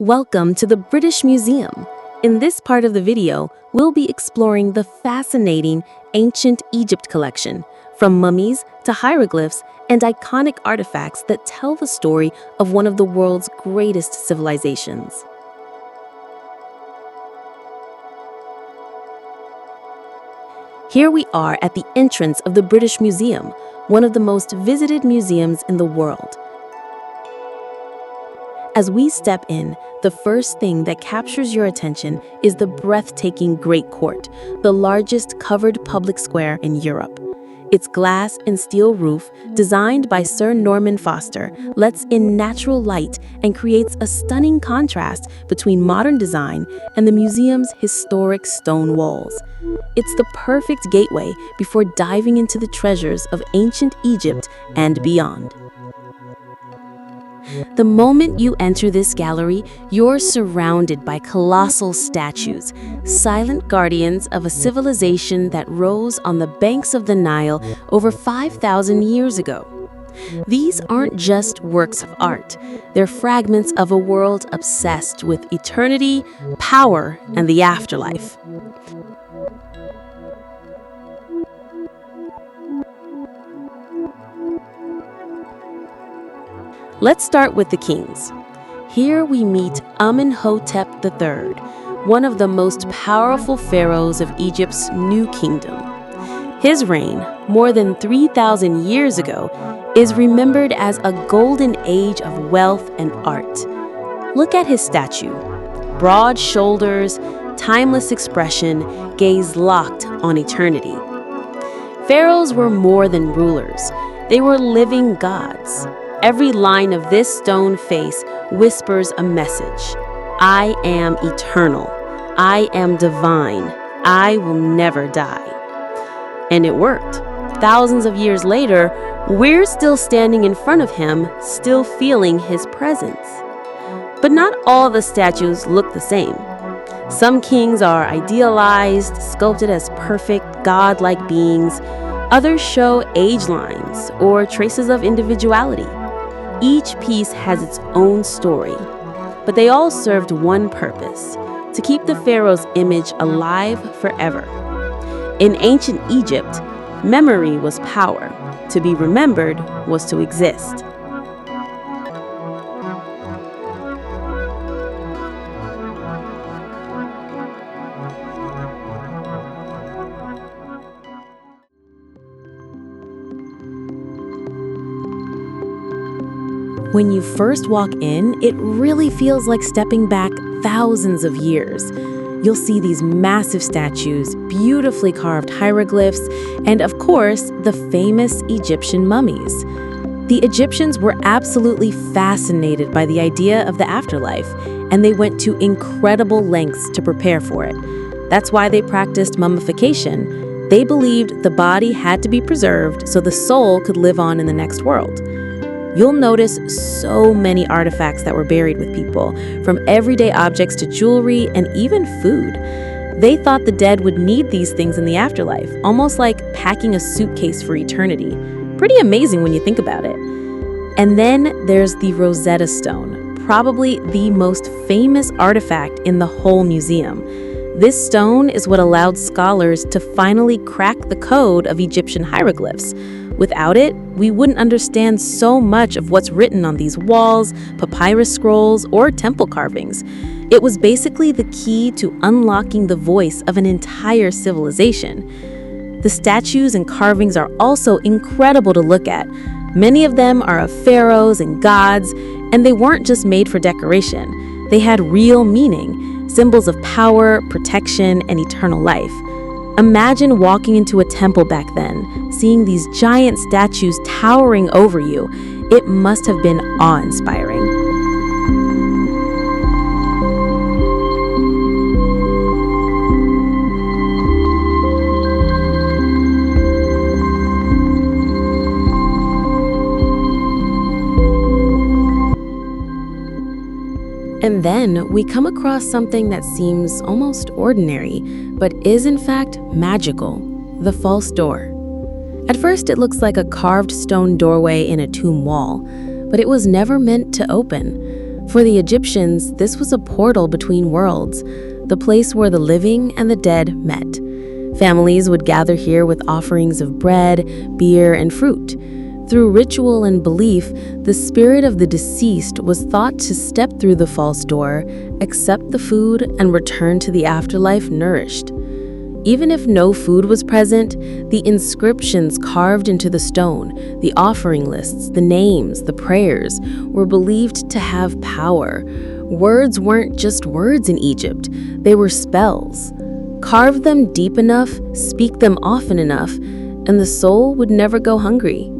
Welcome to the British Museum. In this part of the video, we'll be exploring the fascinating ancient Egypt collection, from mummies to hieroglyphs and iconic artifacts that tell the story of one of the world's greatest civilizations. Here we are at the entrance of the British Museum, one of the most visited museums in the world. As we step in, the first thing that captures your attention is the breathtaking Great Court, the largest covered public square in Europe. Its glass and steel roof, designed by Sir Norman Foster, lets in natural light and creates a stunning contrast between modern design and the museum's historic stone walls. It's the perfect gateway before diving into the treasures of ancient Egypt and beyond. The moment you enter this gallery, you're surrounded by colossal statues, silent guardians of a civilization that rose on the banks of the Nile over 5,000 years ago. These aren't just works of art, they're fragments of a world obsessed with eternity, power, and the afterlife. Let's start with the kings. Here we meet Amenhotep III, one of the most powerful pharaohs of Egypt's New Kingdom. His reign, more than 3,000 years ago, is remembered as a golden age of wealth and art. Look at his statue. Broad shoulders, timeless expression, gaze locked on eternity. Pharaohs were more than rulers. They were living gods. Every line of this stone face whispers a message. I am eternal. I am divine. I will never die. And it worked. Thousands of years later, we're still standing in front of him, still feeling his presence. But not all the statues look the same. Some kings are idealized, sculpted as perfect, godlike beings. Others show age lines or traces of individuality. Each piece has its own story, but they all served one purpose: to keep the pharaoh's image alive forever. In ancient Egypt, memory was power. To be remembered was to exist. When you first walk in, it really feels like stepping back thousands of years. You'll see these massive statues, beautifully carved hieroglyphs, and of course, the famous Egyptian mummies. The Egyptians were absolutely fascinated by the idea of the afterlife, and they went to incredible lengths to prepare for it. That's why they practiced mummification. They believed the body had to be preserved so the soul could live on in the next world. You'll notice so many artifacts that were buried with people, from everyday objects to jewelry and even food. They thought the dead would need these things in the afterlife, almost like packing a suitcase for eternity. Pretty amazing when you think about it. And then there's the Rosetta Stone, probably the most famous artifact in the whole museum. This stone is what allowed scholars to finally crack the code of Egyptian hieroglyphs. Without it, we wouldn't understand so much of what's written on these walls, papyrus scrolls, or temple carvings. It was basically the key to unlocking the voice of an entire civilization. The statues and carvings are also incredible to look at. Many of them are of pharaohs and gods, and they weren't just made for decoration. They had real meaning, symbols of power, protection, and eternal life. Imagine walking into a temple back then, seeing these giant statues towering over you. It must have been awe-inspiring. And then we come across something that seems almost ordinary, but is in fact magical: the false door. At first, it looks like a carved stone doorway in a tomb wall, but it was never meant to open. For the Egyptians, this was a portal between worlds, the place where the living and the dead met. Families would gather here with offerings of bread, beer, and fruit. Through ritual and belief, the spirit of the deceased was thought to step through the false door, accept the food, and return to the afterlife nourished. Even if no food was present, the inscriptions carved into the stone, the offering lists, the names, the prayers, were believed to have power. Words weren't just words in Egypt, they were spells. Carve them deep enough, speak them often enough, and the soul would never go hungry.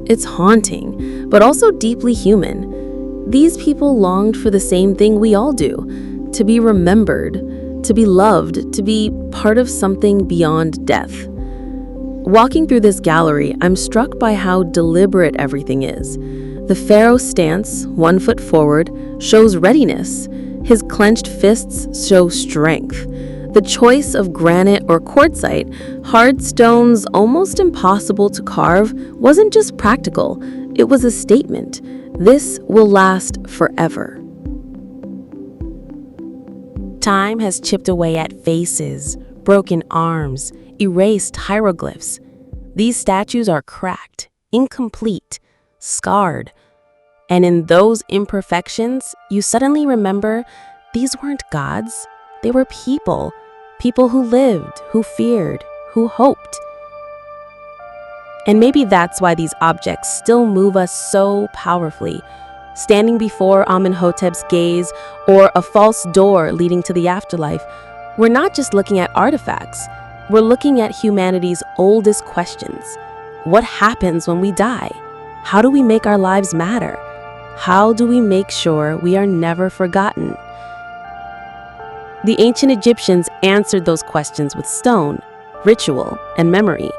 It's haunting, but also deeply human. These people longed for the same thing we all do, to be remembered, to be loved, to be part of something beyond death. Walking through this gallery, I'm struck by how deliberate everything is. The pharaoh's stance, 1 foot forward, shows readiness. His clenched fists show strength. The choice of granite or quartzite, hard stones almost impossible to carve, wasn't just practical, it was a statement. This will last forever. Time has chipped away at faces, broken arms, erased hieroglyphs. These statues are cracked, incomplete, scarred. And in those imperfections, you suddenly remember these weren't gods, they were people. People who lived, who feared, who hoped. And maybe that's why these objects still move us so powerfully. Standing before Amenhotep's gaze or a false door leading to the afterlife, we're not just looking at artifacts, we're looking at humanity's oldest questions. What happens when we die? How do we make our lives matter? How do we make sure we are never forgotten? The ancient Egyptians answered those questions with stone, ritual, and memory.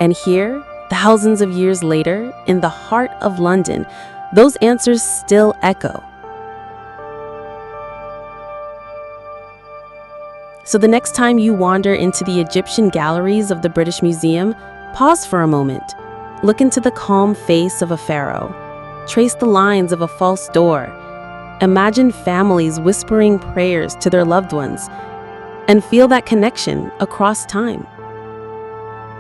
And here, thousands of years later, in the heart of London, those answers still echo. So the next time you wander into the Egyptian galleries of the British Museum, pause for a moment. Look into the calm face of a pharaoh. Trace the lines of a false door. Imagine families whispering prayers to their loved ones, and feel that connection across time.